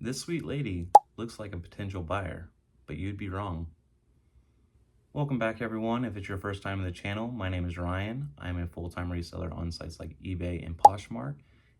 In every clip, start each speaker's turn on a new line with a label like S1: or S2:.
S1: This sweet lady looks like a potential buyer, but you'd be wrong. Welcome back, everyone. If it's your first time in the channel, my name is Ryan. I'm a full-time reseller on sites like eBay and Poshmark.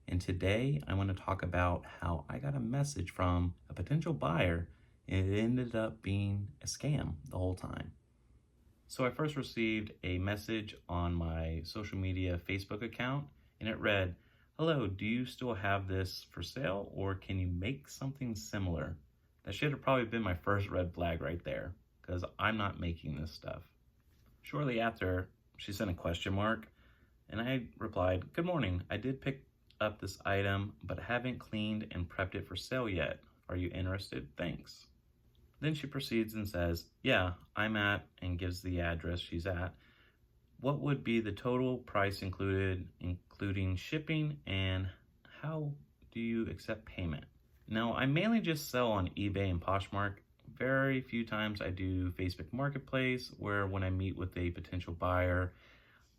S1: And today I want to talk about how I got a message from a potential buyer and it ended up being a scam the whole time. So I first received a message on my social media Facebook account and it read, "Hello, do you still have this for sale or can you make something similar?" That should have probably been my first red flag right there because I'm not making this stuff. Shortly after, she sent a question mark and I replied, "Good morning. I did pick up this item but haven't cleaned and prepped it for sale yet. Are you interested? Thanks." Then she proceeds and says, "Yeah, I'm at," and gives the address she's at. "What would be the total price included, including shipping, and how do you accept payment?" Now, I mainly just sell on eBay and Poshmark. Very few times I do Facebook Marketplace, where when I meet with a potential buyer,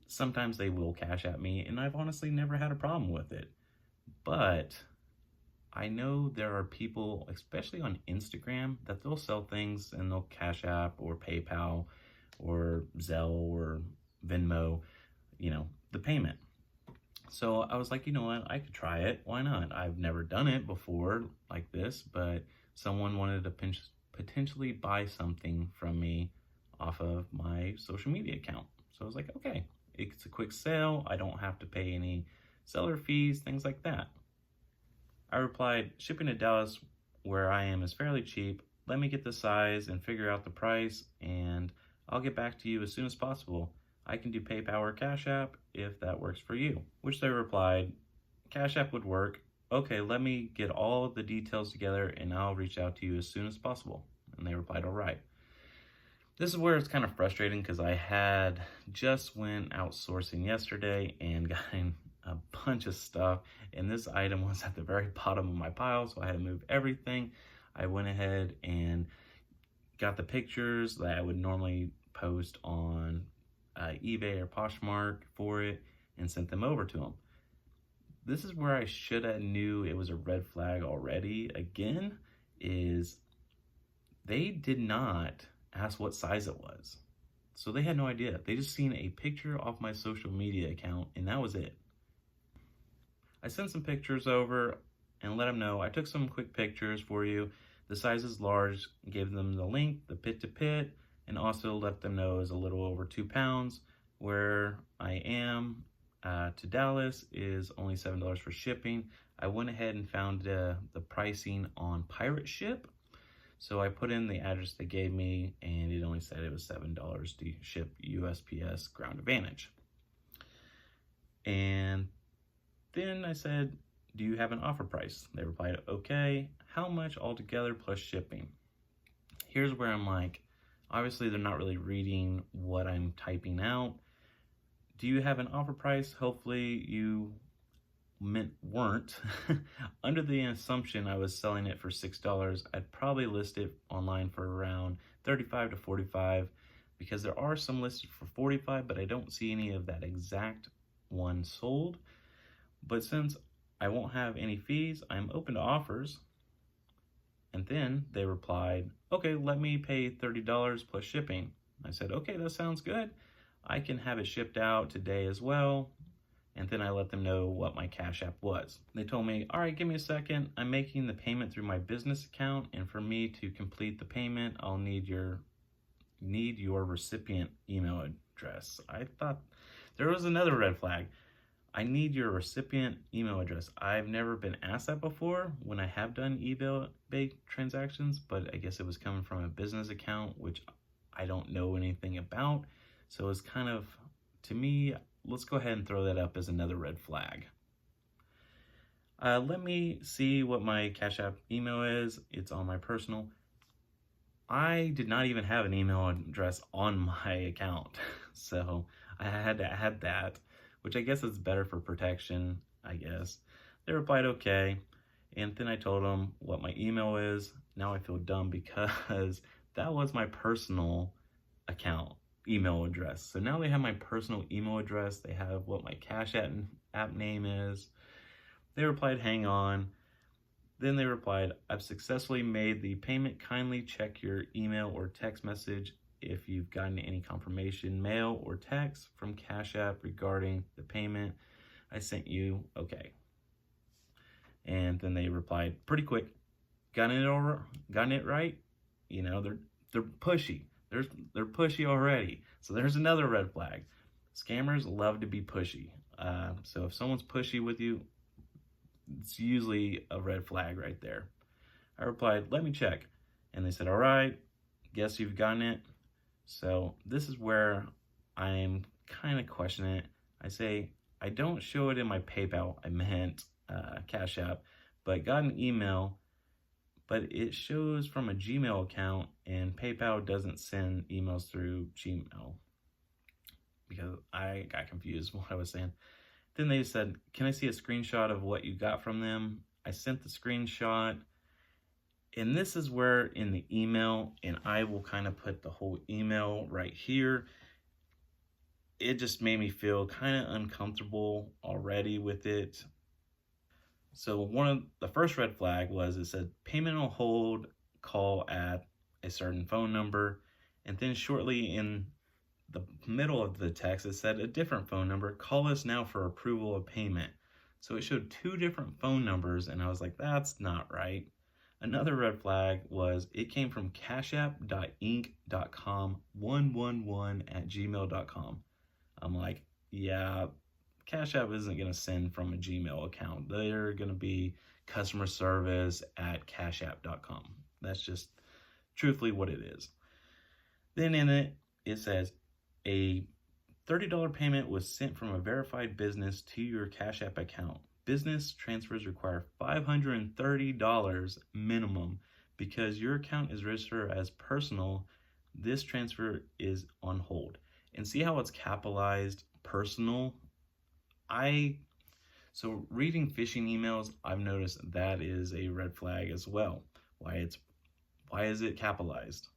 S1: sometimes they will cash at me, and I've honestly never had a problem with it. But I know there are people, especially on Instagram, that they'll sell things and they'll Cash App or PayPal or Zelle or Venmo, the payment. So I was like, you know what, I could try it. Why not? I've never done it before like this, but someone wanted to potentially buy something from me off of my social media account. So I was like, okay, it's a quick sale. I don't have to pay any seller fees, things like that. I replied, "Shipping to Dallas, where I am, is fairly cheap. Let me get the size and figure out the price, and I'll get back to you as soon as possible. I can do PayPal or Cash App if that works for you." Which they replied, "Cash App would work. Okay, let me get all the details together and I'll reach out to you as soon as possible." And they replied, "All right." This is where it's kind of frustrating because I had just went outsourcing yesterday and gotten a bunch of stuff, and this item was at the very bottom of my pile, so I had to move everything. I went ahead and got the pictures that I would normally post on eBay or Poshmark for it and sent them over to them. This is where I should have knew it was a red flag already. Again, is they did not ask what size it was. So they had no idea. They just seen a picture off my social media account and that was it. I sent some pictures over and let them know I took some quick pictures for you. The size is large, gave them the length, the pit to pit, and also let them know it's a little over 2 pounds. Where I am to Dallas is only $7 for shipping. I went ahead and found the pricing on Pirate Ship. So I put in the address they gave me and it only said it was $7 to ship USPS Ground Advantage. And then I said, "Do you have an offer price?" They replied, "Okay, how much altogether plus shipping?" Here's where I'm like, obviously they're not really reading what I'm typing out. "Do you have an offer price?" Hopefully you weren't. Under the assumption I was selling it for $6, I'd probably list it online for around $35 to $45 because there are some listed for $45, but I don't see any of that exact one sold. But since I won't have any fees, I'm open to offers. And then they replied, "Okay, let me pay $30 plus shipping." I said, "Okay, that sounds good. I can have it shipped out today as well." And then I let them know what my Cash App was. They told me, "All right, give me a second. I'm making the payment through my business account, and for me to complete the payment, I'll need your recipient email address." I thought there was another red flag. I need your recipient email address. I've never been asked that before when I have done eBay transactions, but I guess it was coming from a business account, which I don't know anything about. So it's kind of, to me, let's go ahead and throw that up as another red flag. Let me see what my Cash App email is. It's on my personal. I did not even have an email address on my account, so I had to add that, which I guess is better for protection, I guess. They replied, "Okay." And then I told them what my email is. Now I feel dumb because that was my personal account email address. So now they have my personal email address. They have what my Cash App name is. They replied, "Hang on." Then they replied, I've successfully made the payment. Kindly check your email or text message if you've gotten any confirmation mail or text from Cash App regarding the payment I sent you. Okay. And then they replied pretty quick, gotten it right. You know, they're pushy. They're pushy already. So there's another red flag. Scammers love to be pushy. So if someone's pushy with you, it's usually a red flag right there. I replied, let me check. And they said, all right, guess you've gotten it. So this is where I'm kind of questioning it. I say, I don't show it in my PayPal. I meant Cash App, but got an email, but it shows from a Gmail account, and PayPal doesn't send emails through Gmail, because I got confused what I was saying. Then they said, can I see a screenshot of what you got from them? I sent the screenshot. And this is where in the email, and I will kind of put the whole email right here, it just made me feel kind of uncomfortable already with it. So one of the first red flag was, it said payment on hold, call at a certain phone number. And then shortly in the middle of the text, it said a different phone number, call us now for approval of payment. So it showed two different phone numbers, and I was like, that's not right. Another red flag was it came from cashapp.inc.com111@gmail.com. I'm like, yeah, Cash App isn't going to send from a Gmail account. They're going to be customer service at cashapp.com. That's just truthfully what it is. Then in it, it says a $30 payment was sent from a verified business to your Cash App account. Business transfers require $530 minimum. Because your account is registered as personal, this transfer is on hold. And see how it's capitalized, personal? So reading phishing emails, I've noticed that is a red flag as well. Why is it capitalized?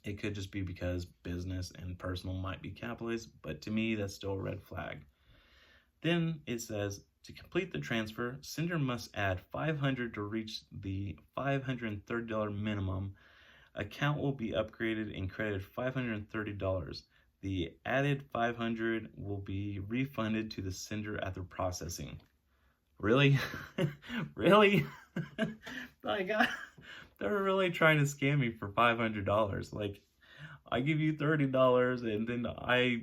S1: It could just be because business and personal might be capitalized, but to me, that's still a red flag. Then it says, to complete the transfer, sender must add $500 to reach the $530 minimum. Account will be upgraded and credited $530. The added $500 will be refunded to the sender after processing. Really? Really? Like, they're really trying to scam me for $500. Like, I give you $30 and then I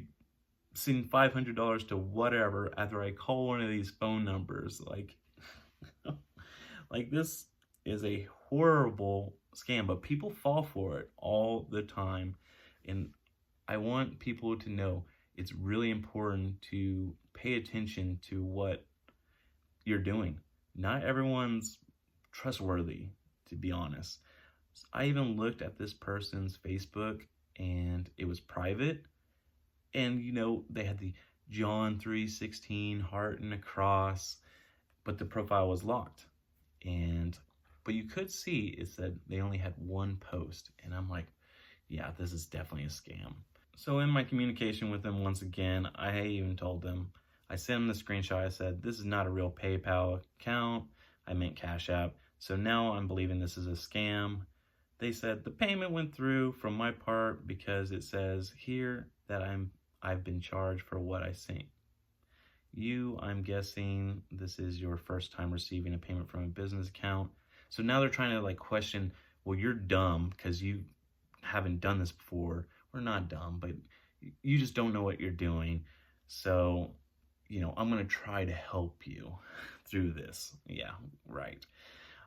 S1: send $500 to whatever after I call one of these phone numbers. Like, like this is a horrible scam, but people fall for it all the time. And I want people to know it's really important to pay attention to what you're doing. Not everyone's trustworthy, to be honest. I even looked at this person's Facebook and it was private. And, you know, they had the John 3:16 heart and a cross, but the profile was locked. But you could see it said they only had one post. And I'm like, yeah, this is definitely a scam. So in my communication with them, once again, I even told them, I sent them the screenshot. I said, this is not a real PayPal account. I meant Cash App. So now I'm believing this is a scam. They said the payment went through from my part because it says here that I've been charged for what I sent. I'm guessing this is your first time receiving a payment from a business account. So now they're trying to like question, well, you're dumb because you haven't done this before. We're not dumb, but you just don't know what you're doing. So, you know, I'm going to try to help you through this. Yeah, right.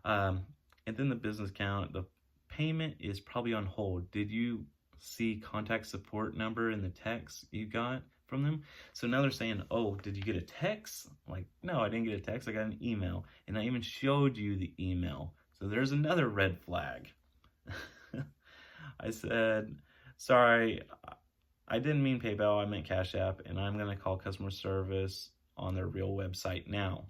S1: And then the business account, the payment is probably on hold. Did you see contact support number in the text you got from them? So now they're saying, oh, did you get a text? Like, no, I didn't get a text. I got an email. And I even showed you the email. So there's another red flag. I said, sorry, I didn't mean PayPal. I meant Cash App. And I'm going to call customer service on their real website now.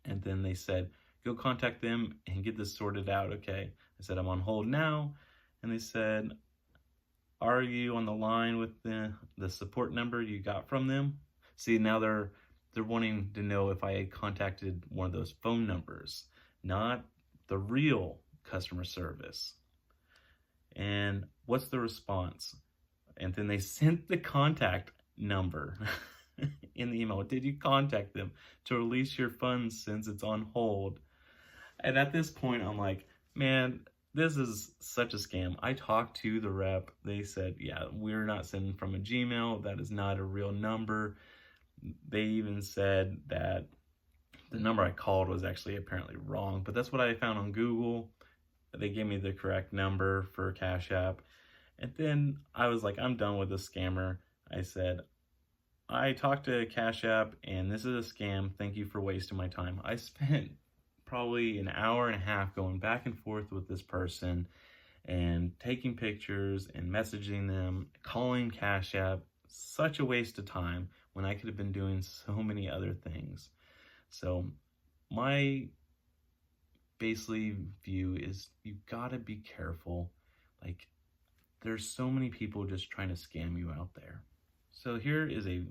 S1: And then they said, go contact them and get this sorted out. Okay. I said, I'm on hold now. And they said, are you on the line with the support number you got from them? See, now they're wanting to know if I had contacted one of those phone numbers. not the real customer service. And what's the response? And then they sent the contact number in the email. Did you contact them to release your funds since it's on hold? And at this point, I'm like, man, this is such a scam. I talked to the rep. They said, yeah, we're not sending from a Gmail. That is not a real number. They even said that the number I called was actually apparently wrong, but that's what I found on Google. They gave me the correct number for Cash App. And then I was like, I'm done with this scammer. I said, I talked to Cash App and this is a scam. Thank you for wasting my time. I spent probably an hour and a half going back and forth with this person and taking pictures and messaging them, calling Cash App. Such a waste of time when I could have been doing so many other things. So my basically view is you gotta be careful. Like, there's so many people just trying to scam you out there. So here is a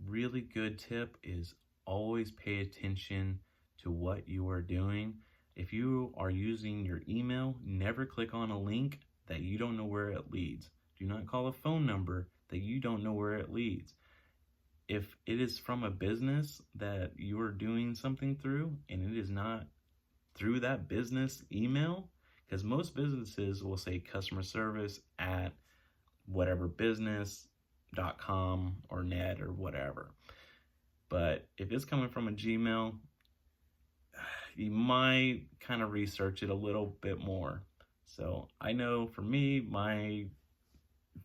S1: really good tip, is always pay attention to what you are doing. If you are using your email, never click on a link that you don't know where it leads. Do not call a phone number that you don't know where it leads. If it is from a business that you are doing something through and it is not through that business email, because most businesses will say customer service at whatever business.com or net or whatever. But if it's coming from a Gmail, you might kind of research it a little bit more. So I know for me, my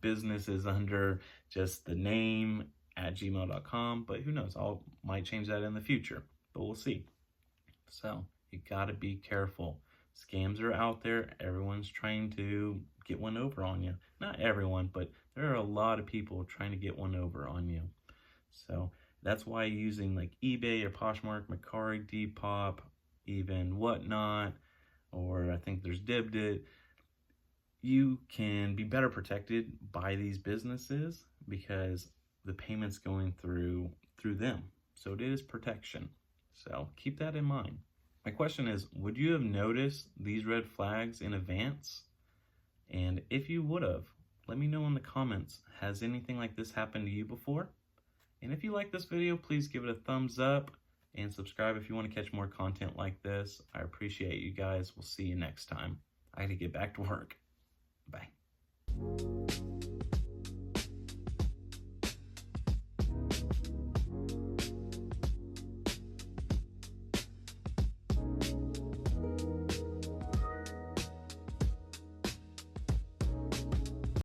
S1: business is under just the name at gmail.com, but who knows, might change that in the future, but we'll see. So you gotta be careful. Scams are out there. Everyone's trying to get one over on you. Not everyone, but there are a lot of people trying to get one over on you. So that's why using like eBay or Poshmark, Mercari, Depop, even Whatnot, or I think there's Dibdit, you can be better protected by these businesses because the payment's going through them. So it is protection. So keep that in mind. My question is, would you have noticed these red flags in advance? And if you would have, let me know in the comments, has anything like this happened to you before? And if you like this video, please give it a thumbs up and subscribe if you want to catch more content like this. I appreciate you guys. We'll see you next time. I got to get back to work. Bye.